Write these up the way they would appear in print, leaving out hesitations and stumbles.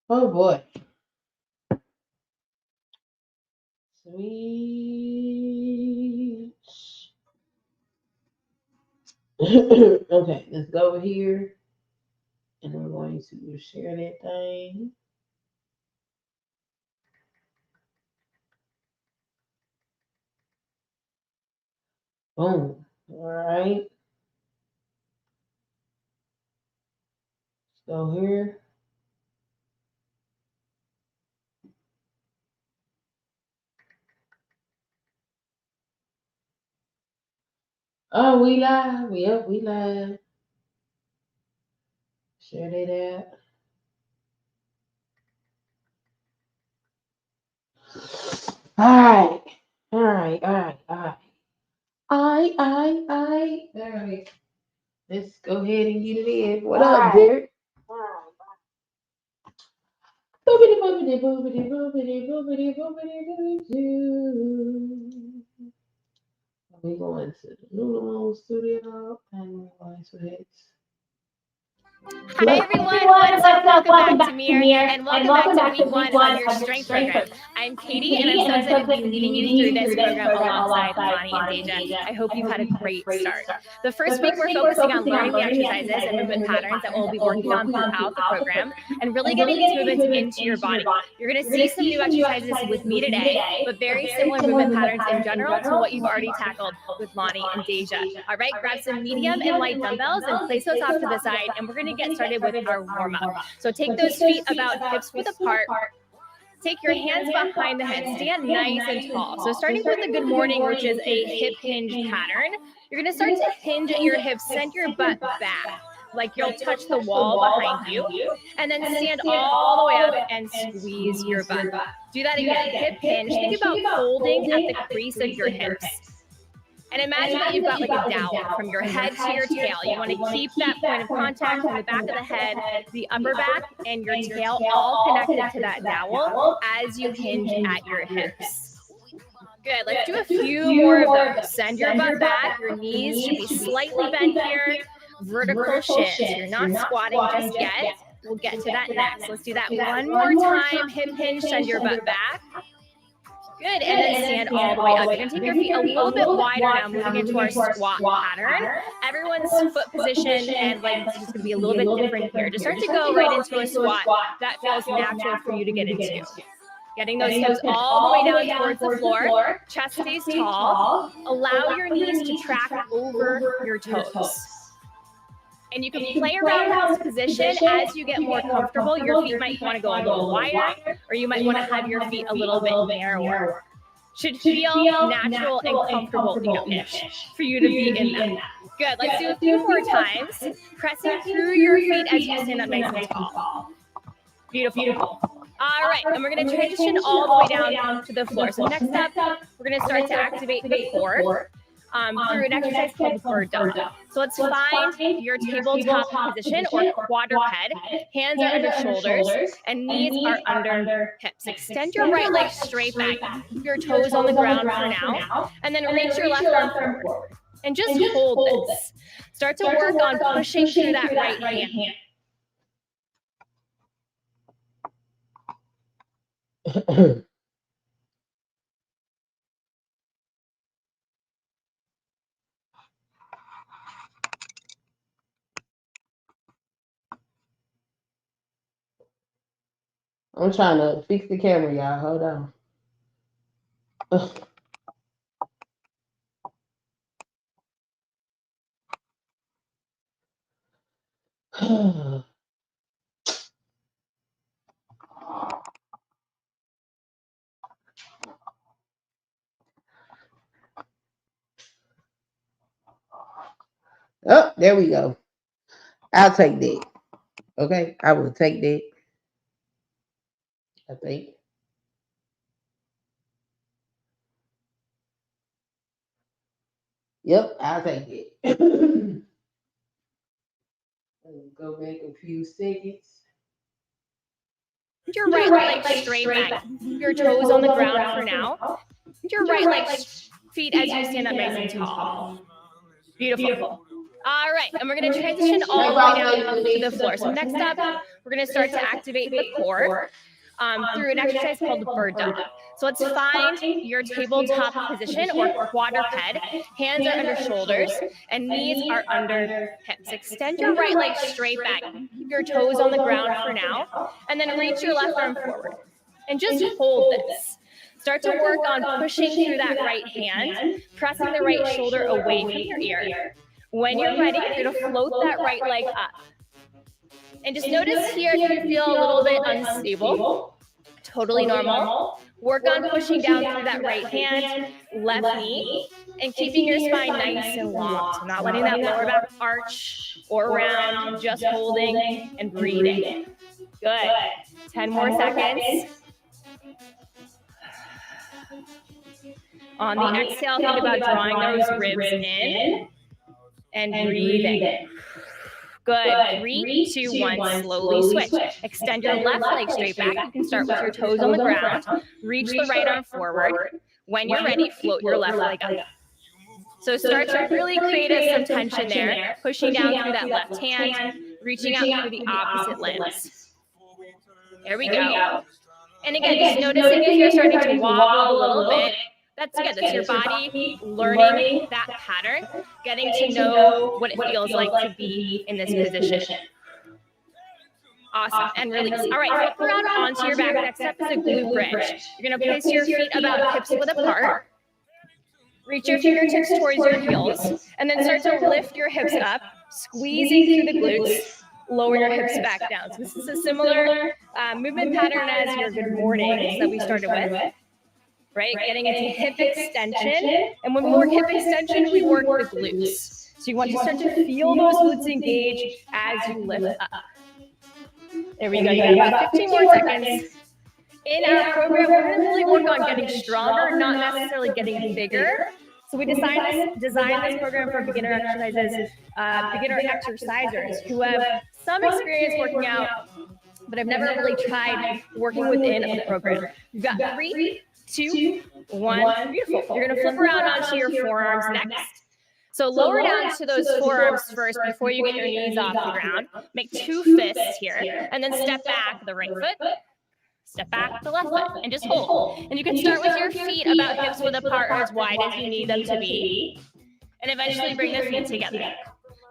Oh boy. Sweet. Okay, let's go over here and I'm going to share that thing. Boom. All right. Let's go here. Oh, we live. Yep, we live. Share that out. All right. All right. All right. All right. All right. Let's go ahead and get it in. What up, Derek? Boobity boobity boobity boobity boobity boobity doo. We going to the Lululemon studio and we're going to it. Hi everyone, what's up? Welcome back to Mir, and welcome back to week one of your strength program. I'm Katie, and I'm so excited to be leading you through this program alongside Lonnie and Deja. I hope you've had a great start. The first week, we're focusing on learning the exercises and movement patterns that we'll be working on throughout the program, and really getting these movements into your body. You're going to see some new exercises with me today, but very similar movement patterns in general to what you've already tackled with Lonnie and Deja. All right, grab some medium and light dumbbells and place those off to the side, and we're going to get started with our warm-up. So take those feet about hips width apart. Take your hands behind the head. Stand nice and tall. So starting with the good morning, which is a hip hinge pattern, you're going to start to hinge at your hips, send your butt back, like you'll touch the wall behind you, and then stand all the way up and squeeze your butt. Do that again, hip hinge. Think about folding at the crease of your hips. And imagine that you've got like a dowel from your head to your tail. You want to keep that point of contact from the back of the head, the upper back, and your tail all connected to that dowel as you hinge at your hips. Good, let's do a few more of those. Send your butt back, your knees should be slightly bent here. Vertical shins, you're not squatting just yet. We'll get to that next. Let's do that one more time. Hip hinge, send your butt back. Good, and then stand all the way up. You're going to take your feet a little bit wider now, moving into our squat pattern. Everyone's foot position and legs is just going to be a little bit different here. Just start to go right into a squat. That feels natural for you to get into. Getting those toes all the way down towards the floor. Chest stays tall. Allow your knees to track over your toes. And you can play around with this position as you get more comfortable. Your feet might want to go a little wider, or you might want to have your feet a little bit narrower. Should feel natural and comfortable-ish for you to be in that. Good, let's do a few more times. Pressing through your feet as you stand up nice and tall. Beautiful. All right, and we're going to transition all the way down to the floor. So next up, we're going to start to activate the core. Through an exercise called bird dog. So let's find your tabletop position or quadruped. Hands are under shoulders and knees are under hips. Extend your right leg straight back. Keep your toes on the ground for now. And then reach your left arm forward. And just hold this. Start to work on pushing through that right hand. I'm trying to fix the camera, y'all. Hold on. Oh, there we go. I'll take that. Okay, I will take that. I think. Yep, I'll take it. Go back a few seconds. Your right leg straight back. Your toes on the ground for now. Your right leg feet as you stand up nice and tall. Beautiful. All right, and we're going to transition all the way down to the floor. So next up, we're going to start to activate the core through an exercise called the bird dog. So let's find your tabletop position or quadruped. Hands are under shoulders and knees are under hips. Extend your right leg straight back. Keep your toes on the ground for now, and then reach your left arm forward. And just hold this. Start to work on pushing through that right hand, pressing the right shoulder away from your ear. When you're ready, you're going to float that right leg up. And just notice here if you feel a little bit unstable, totally normal. Work on pushing down through that right hand, left knee, and keeping your spine nice and long. So not letting that lower back arch or round, just holding and breathing. Good. 10 more seconds. On the exhale, think about drawing those ribs in and breathing. Good. 3, 2, 1. Slowly switch. Extend your left leg straight back. You can start with your toes on the ground. Reach the right arm forward. When you're ready, float your left leg up. So start to really create some tension there. Pushing down through that left hand. Reaching out through the opposite limbs. There we go. And again, just noticing if you're starting to wobble a little bit. That's good. That's your body learning that pattern, getting to know what it feels like to be in this position. Awesome. And release. All right, flip around onto your back. Next up is a glute bridge. You're going to place your feet about hips width apart. Reach your fingertips towards your heels, and then start to lift your hips up, squeezing through the glutes. Lower your hips back down. So this is a similar movement pattern as your good mornings that we started with. Right? Getting into hip extension. And when we work hip extension, we work the glutes. So you want to start to feel those glutes engage as you lift up. There we go. You got about 15 more seconds. In our program, we're going to really work on getting stronger, not necessarily getting bigger. So we designed this program for beginner exercisers who have some experience working out, but have never really tried working within the program. You've got 3, 2, 1. Beautiful. You're going to flip around onto your forearms next. So lower down to those forearms first before you get your knees off the ground. Make 2 fists here, and then step back the right foot. Step back the left foot, and just hold. And you can start with your feet about hips width apart or as wide as you need them to be. And eventually bring the feet together.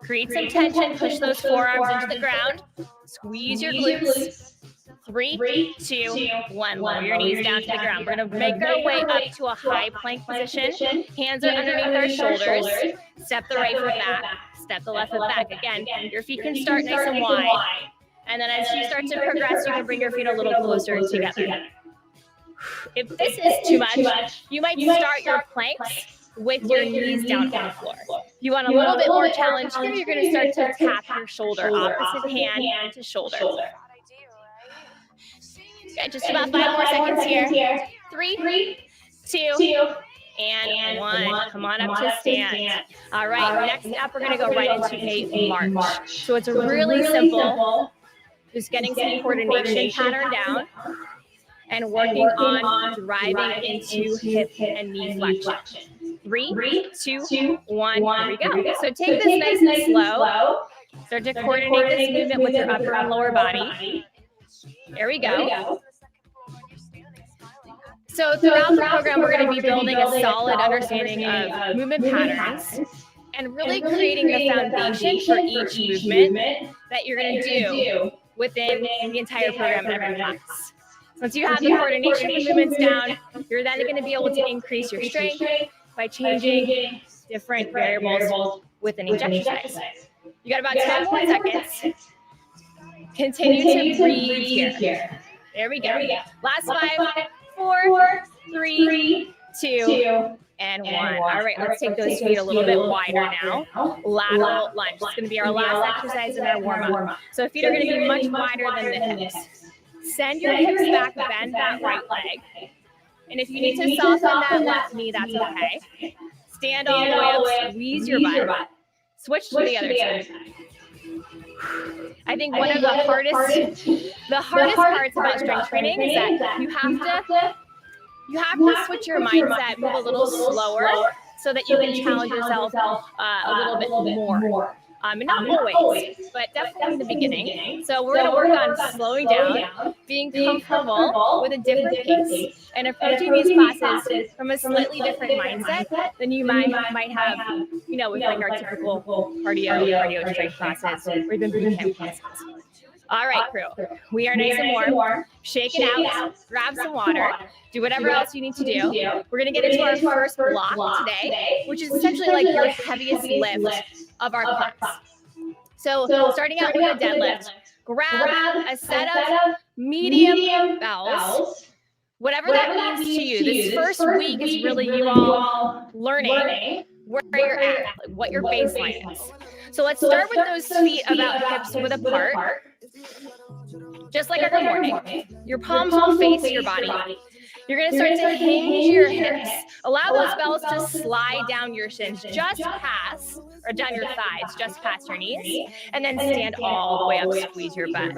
Create some tension, push those forearms into the ground. Squeeze your glutes. 3, 2, 1. Lower your knees down to the ground. We're going to make our way up to a high plank position. Hands are underneath our shoulders. Step the right foot back. Step the left foot back. Again, your feet can start nice and wide. And then as you start to progress, you can bring your feet a little closer together. If this is too much, you might start your planks with your knees down on the floor. If you want a little bit more challenge here, you're going to start to tap your shoulder, opposite hand to shoulder. Okay, just about 5 more seconds here. 3, 2, and 1. Come on up to stand. All right, next up, we're going to go right into a march. So it's a really simple, just getting some coordination pattern down and working on driving into hip and knee flexion. 3, 2, 1, here we go. So take this nice and slow. Start to coordinate this movement with your upper and lower body. There we go. So throughout the program, we're going to be building a solid understanding of movement patterns and really creating the foundation for each movement that you're going to do within the entire program and every class. Once you have the coordination of the movements down, you're then going to be able to increase your strength by changing different variables within each exercise. You got about 10 more seconds. Continue to breathe here. There we go. Last 5, 4, 3, 2, and 1. All right, let's take those feet a little bit wider now. Lateral lunge. It's going to be our last exercise in our warm-up. So feet are going to be much wider than the hips. Send your hips back, bend that right leg. And if you need to soften that left knee, that's okay. Stand all the way up, squeeze your butt. Switch to the other side. I think one of the hardest parts about strength training is that you have to switch your mindset, move a little slower so that you can challenge yourself a little bit more. And not always, but definitely in the beginning. So we're going to work on slowing down, being comfortable with a different pace, and approaching these classes from a slightly different mindset than you might have, with like our typical cardio strength classes, or even boot camp classes. All right, crew. We are nice and warm. Shake it out. Grab some water. Do whatever else you need to do. We're going to get into our first block today, which is essentially like your heaviest lift of our class. So starting out with a deadlift, grab a set of medium bells, whatever that means to you. This first week is really you all learning where you're at, what your baseline is. So let's start with those feet about hips width apart. Just like our good morning. Your palms will face your body. You're going to start to hinge your hips. Allow those bells to slide down your shins, just past, or down your thighs, just past your knees. And then stand all the way up, squeeze your butt.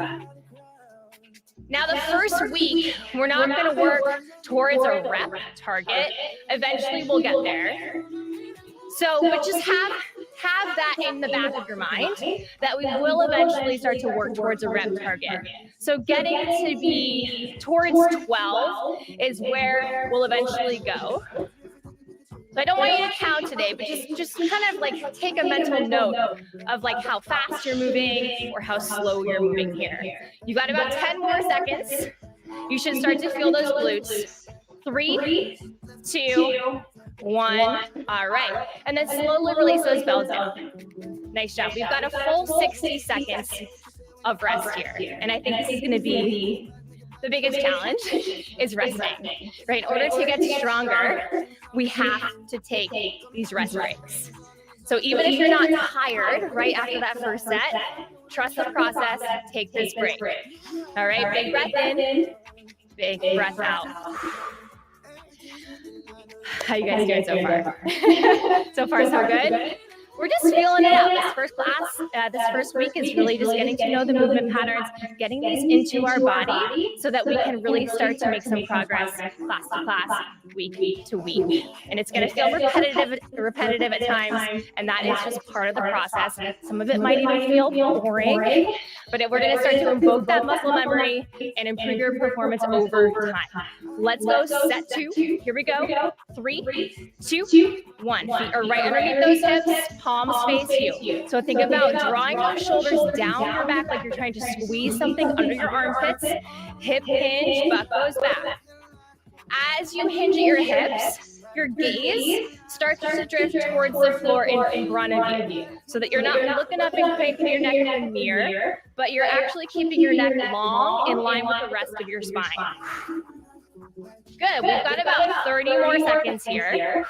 Now, the first week, we're not going to work towards a rep target. Eventually, we'll get there. So, but just have that in the back of your mind that we will eventually start to work towards a rep target. So getting to be towards 12 is where we'll eventually go. So I don't want you to count today, but just kind of like take a mental note of like how fast you're moving or how slow you're moving here. You've got about 10 more seconds. You should start to feel those glutes. 3, 2, 1. All right. And then slowly release those bells down. Nice job. We've got a full 60 seconds of rest here. And I think this is going to be the biggest challenge is resting, right? In order to get stronger, we have to take these rest breaks. So even if you're not tired right after that first set, trust the process, take this break. All right, big breath in, big breath out. How you guys doing so far? So far, so good? We're just feeling it out. This first class, this first week is really just getting to know the movement patterns, getting these into our body so that we can really start to make some progress class to class, week to week. And it's going to feel repetitive at times, and that is just part of the process. Some of it might even feel boring, but we're going to start to invoke that muscle memory and improve your performance over time. Let's go set 2. Here we go. 3, 2, 1. Feet are right underneath those hips. Palms face you. So think about drawing your shoulders down your back like you're trying to squeeze something under your armpits. Hip hinge, butt goes back. As you hinge at your hips, your gaze starts to drift towards the floor in front of you, so that you're not looking up and cranking your neck in the mirror, but you're actually keeping your neck long in line with the rest of your spine. Good. We've got about 30 more seconds here.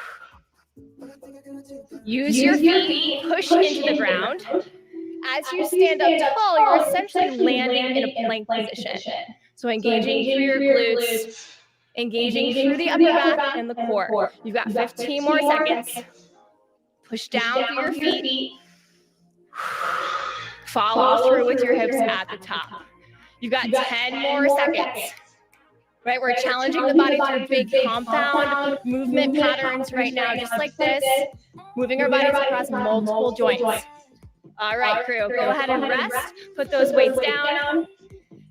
Use your feet, push into the ground. As you stand up tall, you're essentially landing in a plank position. So engaging through your glutes, engaging through the upper back and the core. You've got 15 more seconds. Push down through your feet. Follow through with your hips at the top. You've got 10 more seconds. Right, we're challenging the body through big compound movement patterns right now, just like this, moving our bodies across multiple joints. All right, crew, go ahead and rest, put those weights down,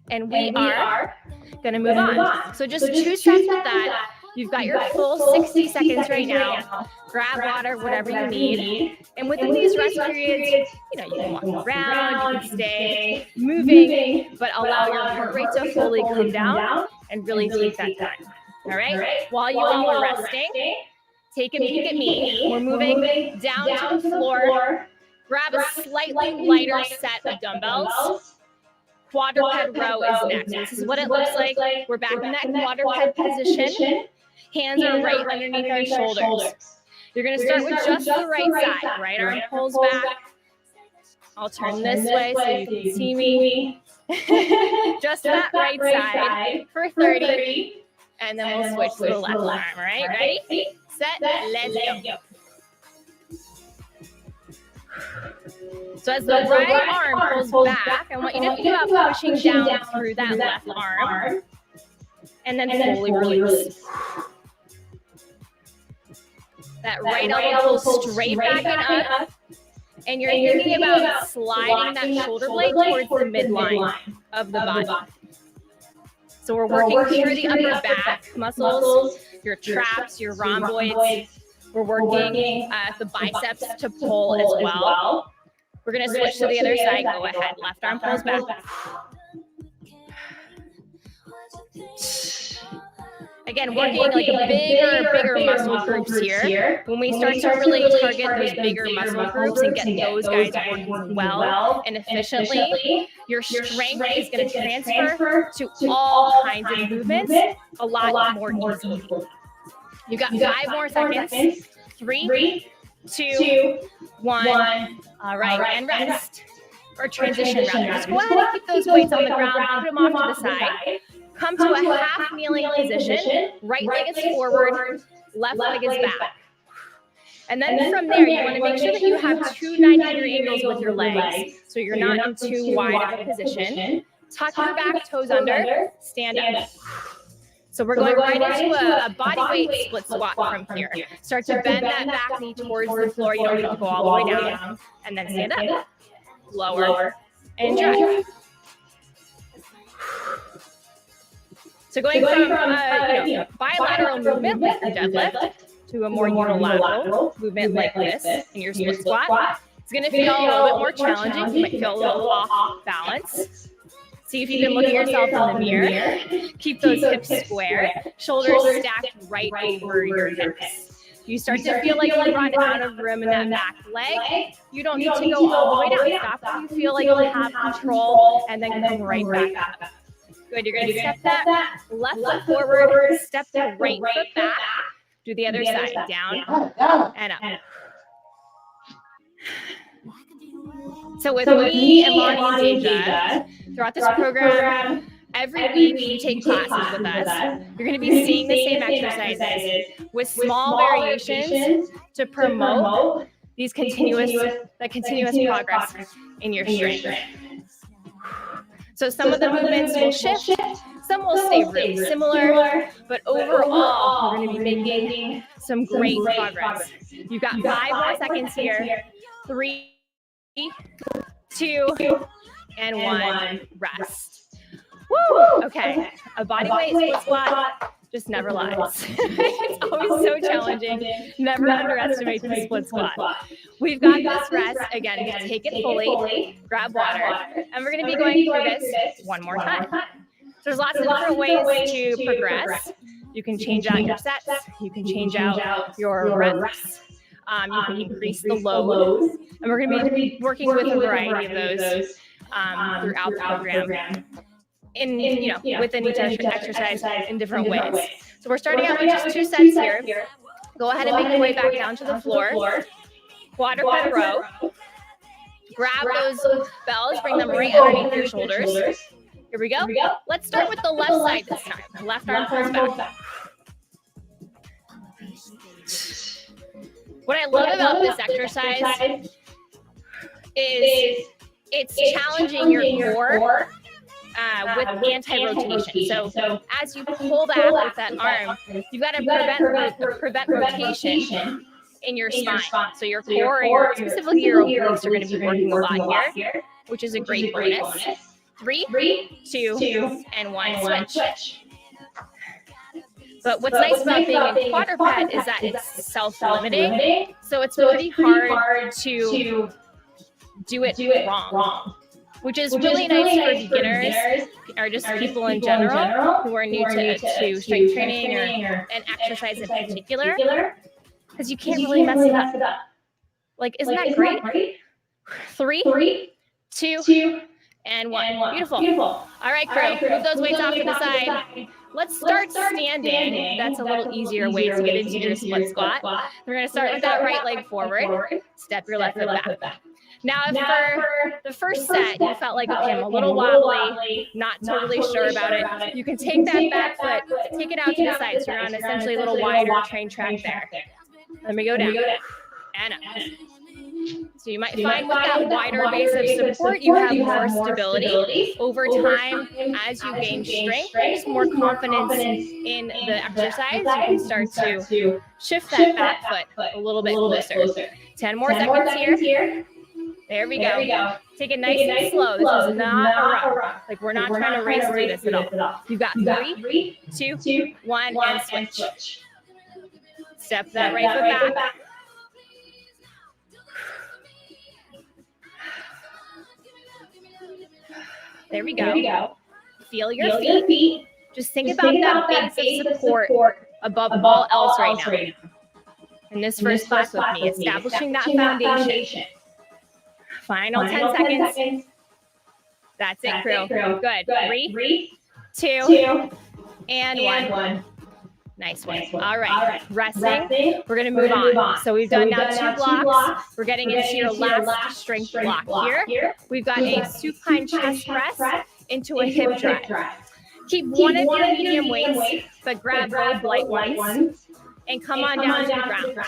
and we are gonna move on. So just 2 sets with that. You've got your full 60 seconds right now. Grab water, whatever you need. And within these rest periods, you can walk around, you can stay moving, but allow your heart rate to fully come down and really take that time. All right? While you all are resting, take a peek at me. We're moving down to the floor. Grab a slightly lighter set of dumbbells. Quadruped row is next. This is what it looks like. We're back in that quadruped position. Hands are right underneath our shoulders. You're going to start with just the right side. Right arm pulls back. I'll turn this way so you can see me. Just that right side for 30. And then we'll switch to the left arm. All right? Ready? Set. Let's go. So as the right arm pulls back, I want you to think about pushing down through that left arm. And then fully release. That right elbow pulls straight back and up. And you're thinking about sliding that shoulder blade towards the midline of the body. So we're working through the upper back muscles, your traps, your rhomboids. We're working the biceps to pull as well. We're going to switch to the other side. Go ahead. Left arm pulls back. Again, working like a bigger muscle groups here. When we start to really target those bigger muscle groups and get those guys working well and efficiently, your strength is going to transfer to all kinds of movements a lot more easily. You've got 5 more seconds. 3, 2, 1. All right, and rest. Or transition rather. Just go ahead and keep those weights on the ground, put them off to the side. Come to a half kneeling position. Right leg is forward, left leg is back. And then from there, you want to make sure that you have 2 90-degree angles with your legs, so you're not in too wide of a position. Tuck your back toes under, stand up. So we're going right into a body weight split squat from here. Start to bend that back knee towards the floor. You don't need to go all the way down. And then stand up, lower, and drive. So going from bilateral movement like your deadlift to a more unilateral movement like this in your split squat, it's going to feel a little bit more challenging. You might feel a little off balance. See if you can look at yourself in the mirror. Keep those hips square, shoulders stacked right over your hips. You start to feel like you run out of room in that back leg. You don't need to go all the way down. Stop when you feel like you have control and then come right back up. Good, you're going to step that left foot forward, step the right foot back. Do the other side, down and up. So with me and Lonnie and Deja, throughout this program, every week you take classes with us. You're going to be seeing the same exercises with small variations to promote these continuous progress in your strength. So some of the movements will shift, some will stay really similar, but overall, we're going to be making some great progress. You've got 5 more seconds here. 3, 2, and 1, rest. Woo! Okay, a body weight split squat just never lies. It's always so challenging. Never underestimate the split squat. We've got this rest. Again, take it fully, grab water, and we're going to be going through this one more time. So there's lots of different ways to progress. You can change out your sets. You can change out your reps. You can increase the load. And we're going to be working with a variety of those throughout the program. Within each exercise in different ways. So we're starting out with just 2 sets here. Go ahead and make your way back down to the floor. Quadruped row. Grab those bells, bring them right underneath your shoulders. Here we go. Let's start with the left side this time. Left arm pulls back. What I love about this exercise is it's challenging your core with anti-rotation. So as you pull back with that arm, you've got to prevent rotation in your spine. So your core, specifically your obliques, are going to be working a lot here, which is a great bonus. 3, 2, and 1, switch. But what's nice about being in quadruped is that it's self-limiting. So it's pretty hard to do it wrong. Which is really nice for beginners or just people in general who are new to strength training and exercise in particular, because you can't really mess it up. Like, isn't that great? 3, 2, and 1. Beautiful. All right, crew. Move those weights off to the side. Let's start standing. That's a little easier way to get into your split squat. We're going to start with that right leg forward. Step your left foot back. Now, if for the first set you felt like, okay, I'm a little wobbly, not totally sure about it, you can take that back foot, take it out to the side, so you're on essentially a little wider train track there. Let me go down and up. So you might find with that wider base of support, you have more stability over time as you gain strength, just more confidence in the exercise. You can start to shift that back foot a little bit closer. 10 more seconds here. There we go. Take it nice and slow. This is not a rush. Like we're not trying to race through this at all. You've got 3, 2, 1, and switch. Step that right foot back. There we go. Feel your feet. Just think about that base of support above all else right now. In this first class with me, establishing that foundation. Final 10 seconds. That's it, crew. Good. 3, 2, and 1. Nice one. All right. Resting. We're going to move on. So we've done now 2 blocks. We're getting into your last strength block here. We've got a supine chest press into a hip drive. Keep one of your medium weights, but grab both light ones and come on down to the ground.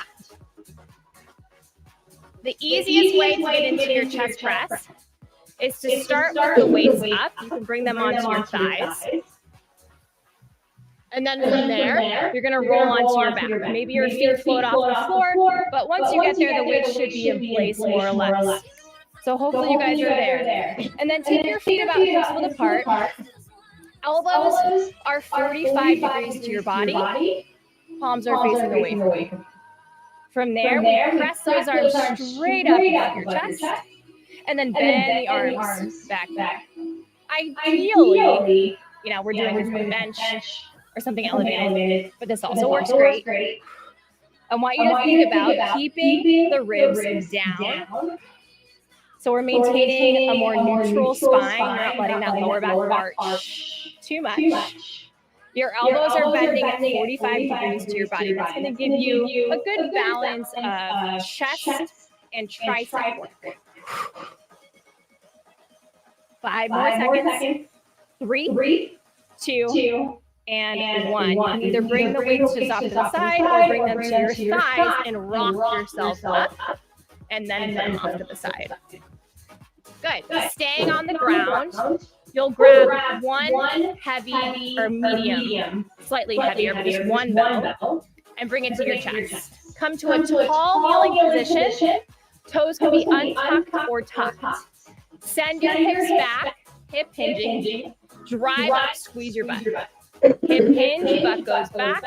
The easiest way to get into your chest press is to start with the weights up. You can bring them onto your thighs. And then from there, you're going to roll onto your back. Maybe your feet float off the floor, but once you get there, the weight should be in place more or less. So hopefully you guys are there. And then take your feet about hips width apart. Elbows are 45 degrees to your body. Palms are facing away. From there, we press those arms straight up above your chest. And then bend the arms back. Ideally, we're doing this on a bench or something elevated, but this also works great. I want you to think about keeping the ribs down. So we're maintaining a more neutral spine. You're not letting that lower back arch too much. Your elbows are bending at 45 degrees to your body. That's going to give you a good balance of chest and tricep work. 5 more seconds. 3, 2, and 1. You can either bring the weights just off to the side or bring them to your thighs and rock yourself up and then put them off to the side. Good. Staying on the ground, you'll grab one heavy or medium, slightly heavier, but just one though, and bring it to your chest. Come to a tall kneeling position. Toes can be untucked or tucked. Send your hips back, hip hinging. Drive up, squeeze your butt. Hip hinge, butt goes back.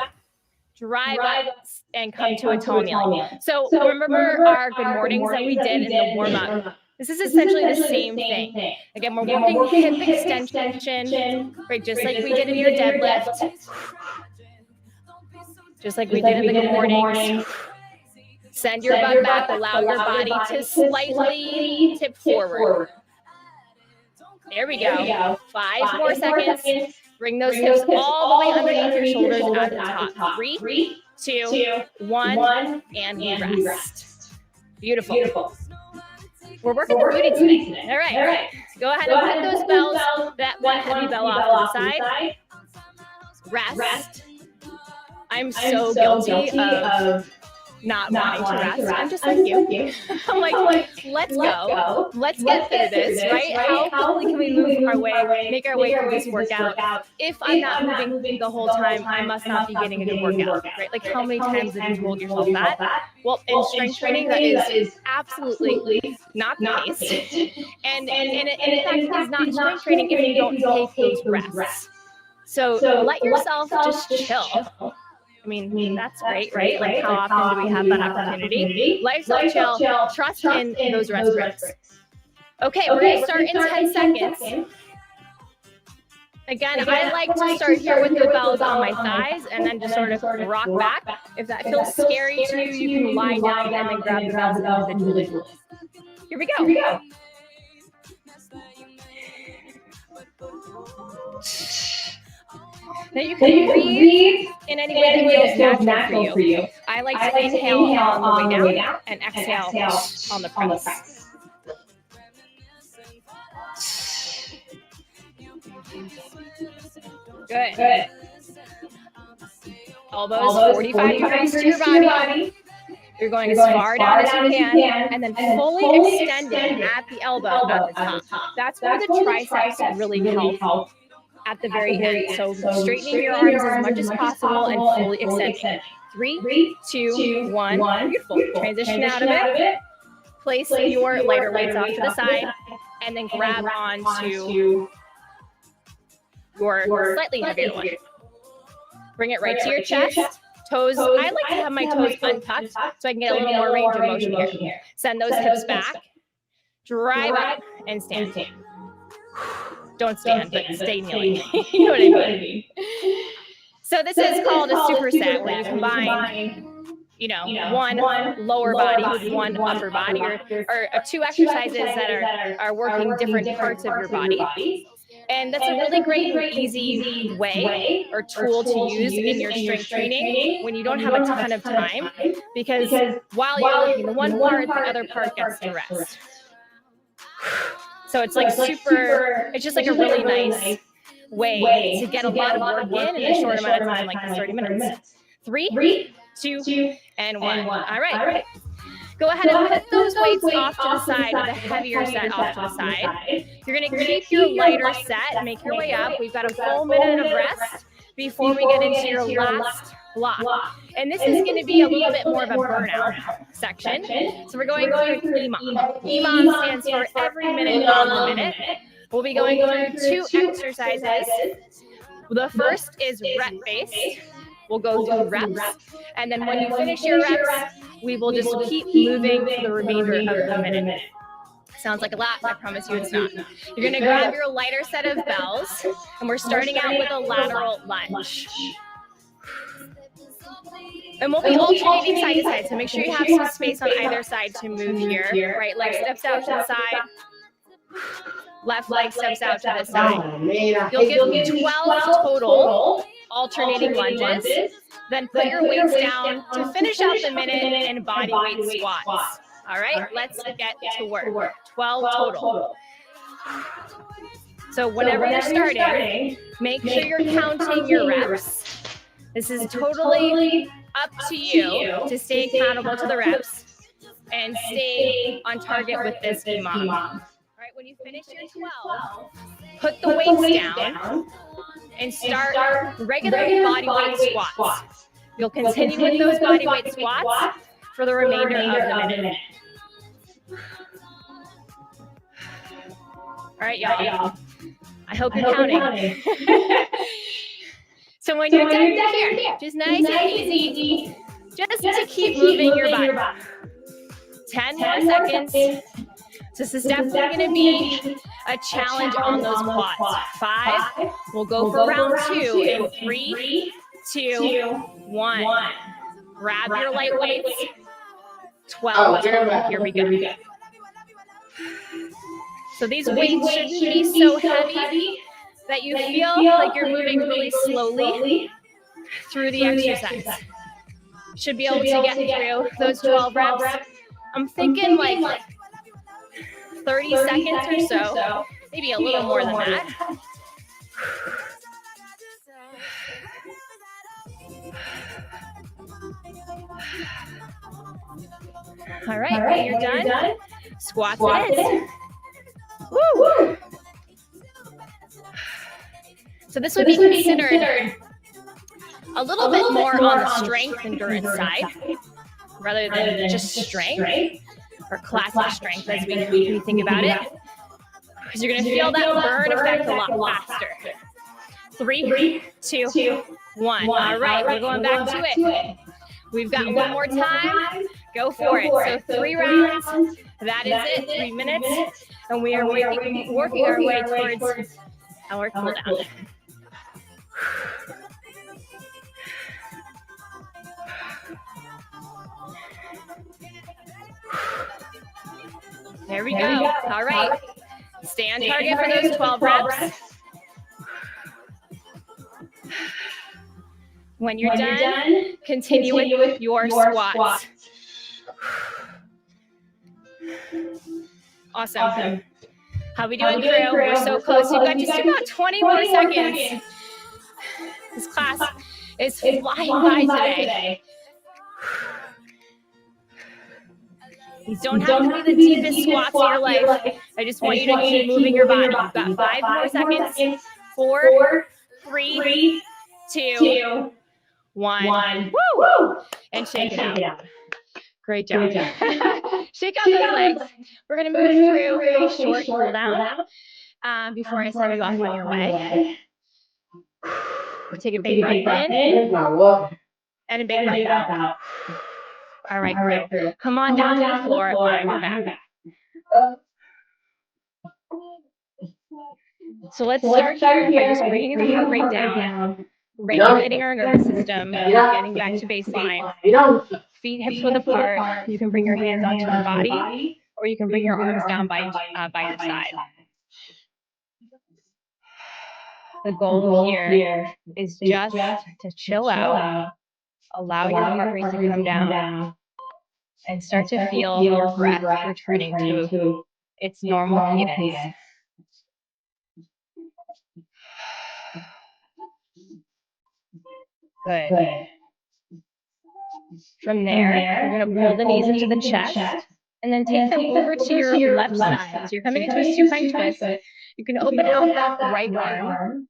Drive up and come to a tall kneeling. So remember our good mornings that we did in the warm-up. This is essentially the same thing. Again, we're working hip extension, right? Just like we did in your deadlift. Just like we did in the good mornings. Send your butt back, allow your body to slightly tip forward. There we go. 5 more seconds. Bring those hips all the way underneath your shoulders at the top. 3, 2, 1, and we rest. Beautiful. We're working the booty today. All right. Go ahead and put those bells, that one heavy bell off to the side. Rest. I'm so guilty of not wanting to rest. I'm just like you. I'm like, let's go. Let's get through this, right? How quickly can we move our way, make our way through this workout? If I'm not moving the whole time, I must not be getting a good workout, right? Like how many times have you told yourself that? Well, in strength training, that is absolutely not the case. And in fact, it's not strength training if you don't take those rests. So let yourself just chill. I mean, that's great, right? Like how often do we have that opportunity? Let yourself chill, trust in those rest breaks. Okay, we're going to start in 10 seconds. Again, I like to start here with the bells on my thighs and then just sort of rock back. If that feels scary to you, you can lie down and then grab the bells individually. Here we go. Now you can breathe in any way that feels natural for you. I like to inhale on the way down and exhale on the press. Good. Elbows 45 degrees to your body. You're going as far down as you can, and then fully extending at the elbow at the top. That's where the triceps really help at the very end. So straightening your arms as much as possible and fully extending. 3, 2, 1. Beautiful. Transition out of it. Place your lighter weights off to the side and then grab onto your slightly heavier one. Bring it right to your chest. Toes, I like to have my toes untucked so I can get a little more range of motion here. Send those hips back, drive up, and stand. Don't stand, but stay kneeling. You know what I mean? So this is called a superset, where you combine one lower body with one upper body, or two exercises that are working different parts of your body. And that's a really great and easy way or tool to use in your strength training when you don't have a ton of time, because while you're working the one part, the other part gets to rest. So it's like it's just like a really nice way to get a lot of work in a short amount of time, like 30 minutes. 3, 2, and 1. All right. Go ahead and put those weights off to the side with a heavier set off to the side. You're going to keep your lighter set, make your way up. We've got a full minute of rest before we get into your last block. And this is going to be a little bit more of a burnout section. So we're going through an EMOM. EMOM stands for every minute on the minute. We'll be going through 2 exercises. The first is rep-based. We'll go through reps. And then when you finish your reps, we will just keep moving for the remainder of the minute. Sounds like a lot, I promise you it's not. You're going to grab your lighter set of bells, and we're starting out with a lateral lunge. And we'll be alternating side to side, so make sure you have some space on either side to move here. Right leg steps out to the side. Left leg steps out to the side. You'll get 12 total alternating lunges. Then put your weights down to finish out the minute in body weight squats. All right, let's get to work. 12 total. So whenever you're starting, make sure you're counting your reps. This is totally up to you to stay accountable to the reps and stay on target with this EMOM. All right, when you finish your 12, put the weights down and start regular body weight squats. You'll continue with those body weight squats for the remainder of the minute. All right, y'all. I hope you're counting. So when you're done here, just nice and easy, just to keep moving your body. 10 more seconds. This is definitely going to be a challenge on those quads. 5. We'll go for round 2 in 3, 2, 1. Grab your light weights. 12. Here we go. So these weights shouldn't be so heavy that you feel like you're moving really slowly through the exercise. Should be able to get through those 12 reps. I'm thinking like 30 seconds or so, maybe a little more than that. All right, when you're done, squats it in. Woo! So this would be considered a little bit more on the strength endurance side, rather than just strength or classic strength as we think about it. Because you're going to feel that burn effect a lot faster. 3, 2, 1. All right, we're going back to it. We've got one more time. Go for it. So 3 rounds. That is it. 3 minutes. And we are working our way towards our cool down. There we go. All right. Stay on target for those 12 reps. When you're done, continue with your squats. Awesome. How we doing, crew? We're so close. You've got just about 20 more seconds. This class is flying by today. These don't have to be the deepest squats of your life. I just want you to keep moving your body. You've got 5 more seconds. 4, 3, 2, 1. Woo! And shake it out. Great job. Shake out those legs. We're going to move through a short cool down before I send you off on your way. Take a big breath in and a big breath out. All right, crew. Come on down to the floor on your back. So let's start here by just bringing the heart rate down, regulating our nervous system, getting back to baseline. Feet hips width apart. You can bring your hands onto your body, or you can bring your arms down by your side. The goal here is just to chill out, allow your heart rate to come down, and start to feel your breath returning to its normal cadence. Good. From there, you're going to pull the knees into the chest and then take them over to your left side. So you're coming into a supine twist. You can open out that right arm.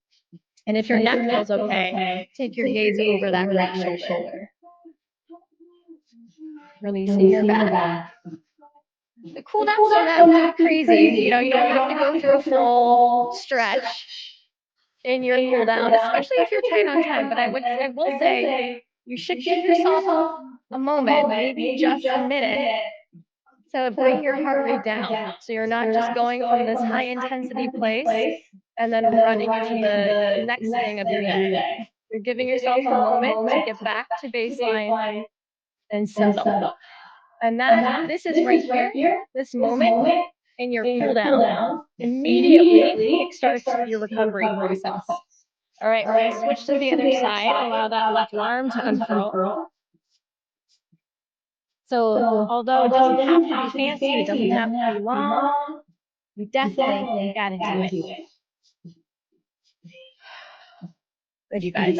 And if your neck feels okay, take your gaze over that right shoulder. Releasing your back. The cool downs don't have to be crazy. You don't have to go through a full stretch in your cool down, especially if you're tight on time. But I will say you should give yourself a moment, maybe just a minute, to bring your heart rate down. So you're not just going from this high intensity place and then running to the next thing of your day. You're giving yourself a moment to get back to baseline and settle. And this is right here, this moment in your cool down immediately kickstarts your recovery process. All right, we're going to switch to the other side. Allow that left arm to unfurl. So although it doesn't have to be fancy, it doesn't have to be long, you definitely got to do it. Good, you guys.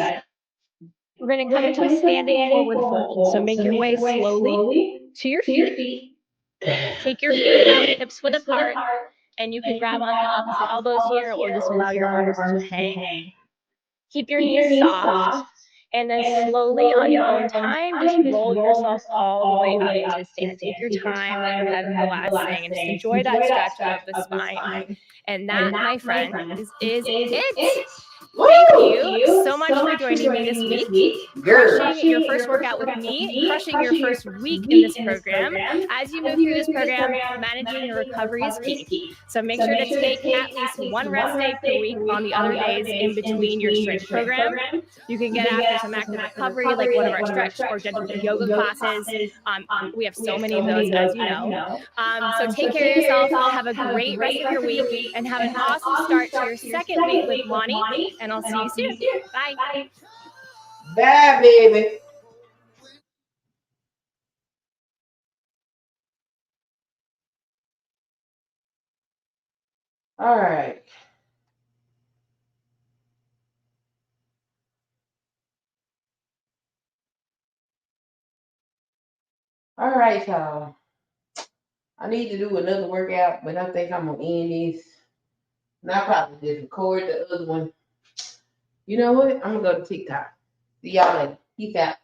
We're going to come into a standing forward fold. So make your way slowly to your feet. Take your feet out, hips width apart, and you can grab onto opposite elbows here or just allow your arms to hang. Keep your knees soft, and then slowly on your own time, just roll yourself all the way up to stand. Take your time, let your head relaxing, and just enjoy that stretch of the spine. And that, my friends, is it. Thank you so much for joining me this week, crushing your first workout with me, crushing your first week in this program. As you move through this program, managing your recovery is key. So make sure to take at least one rest day per week on the other days in between your strength program. You can get after some active recovery, like one of our stretch or gentle yoga classes. We have so many of those, as you know. So take care of yourself. Have a great rest of your week and have an awesome start to your second week with Monty. And I'll see you soon. Bye. Bye, baby. All right. All right, y'all. I need to do another workout, but I think I'm gonna end this. And I probably just record the other one. You know what? I'm gonna go to TikTok. See y'all later. Peace out.